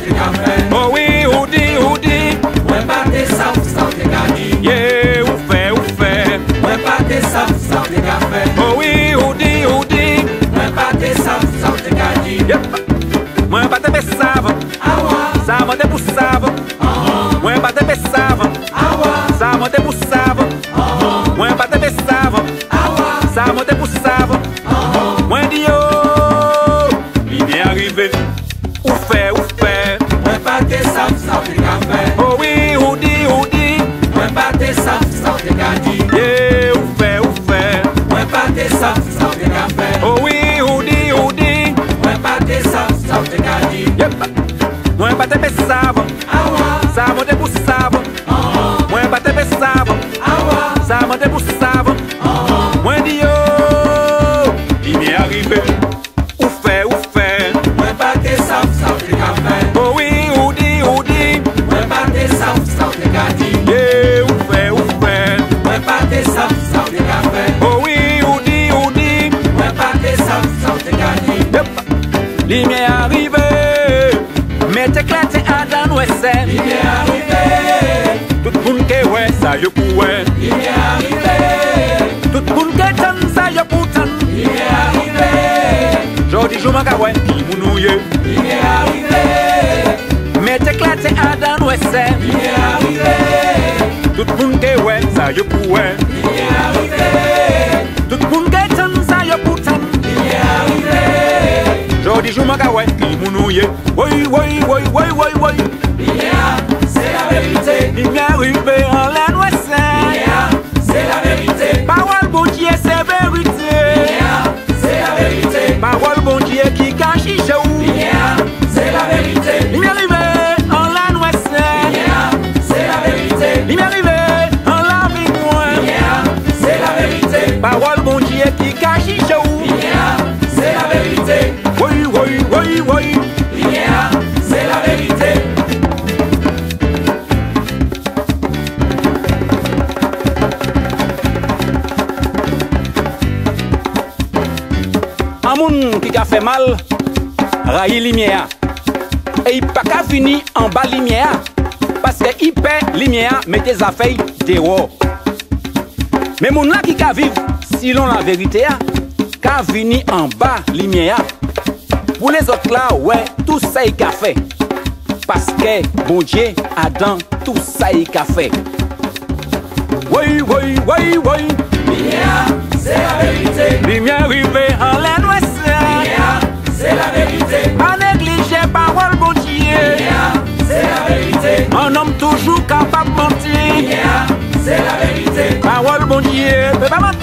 te ka fait. Oh oui, ou dit. Moi pas te ça te ka dit. Yeah, ou fait. Moi pas te ça te ka fait. Oh oui, ou dit. Moi pas te ça te ka dit. Yep. Moi pas te pesava. Awa. Ça m'a te poussava. Moi pas te pesava. Awa. Ça m'a te poussava. Moi pas te pesava. Awa. Ça m'a te poussava. Moi dit yo. Il est arrivé. Ou fait. Moi pas te ça te ka fait. Oh oui, ou dit. Moi pas te ça te ka dit. Yeah, ou fait. Moi pas te ça te ka fait. Oh oui, ou dit. Moi pas te ça te ka dit. Yep. Moi pas te pesava. Awa. Ça m'a te poussava. Moi pas te pesava. Awa. Ça m'a te poussava. Moi dit yo. Il m'est arrivé. Ou fait. Moi pas te ça te ka fait. Oh oui, ou dit. Moi pas te ça te ka dit. Yeah, ou fait. Moi pas te ça te ka fait. Oh oui, ou dit. Moi pas te ça te ka dit. Yep. Il m'est arrivé. Mais t'éclater à dans l'ouest. Il est arrivé. Tout le monde qui ouais, ça y couait. Il est arrivé. Tout le monde qui t'en, ça y pourtant. Il est arrivé. Jodi jou maka ouais, qui mounouye. Il est arrivé. Mais t'éclater à dans l'ouest. Il est arrivé. Tout le monde qui ouais, ça y couait. Il est arrivé. Tout le monde qui t'en, ça y pourtant. Il est arrivé. Jodi jou maka ouais, qui mounouye. Oui. Il est là, c'est la vérité. Il m'est arrivé en l'ouest. Il est là, c'est la vérité. Parole bon Dieu, c'est Il vérité. est là, c'est la vérité. Parole bon Dieu qui cache chez vous. Il est là, c'est la vérité. Il m'est arrivé en l'ouest. Il est là, c'est la vérité. Il m'est arrivé en la vie moi. Il est là, c'est la vérité. Parole bon Dieu qui cache chez vous. Il est là, c'est la vérité. Oui. Il est là, c'est la vérité. Un monde qui a fait mal, raille lumière. Et il pas qu'à finir en bas lumière. Parce qu'il perd lumière, mais tes affaires dehors. Mais mon là qui a vivre, selon la vérité, qu'a venir en bas lumière. Pour les autres là, ouais, tout ça il a fait. Parce que bon Dieu a dans tout ça il a fait. Oui. Il est là, c'est la vérité. Lumière arrivée en l'ouest. Il est là, c'est la vérité. Pas négliger parole bon Dieu. Il est là, c'est la vérité. Un homme toujours capable de mentir. Il est là, c'est la vérité. Parole bon Dieu, peut pas mentir.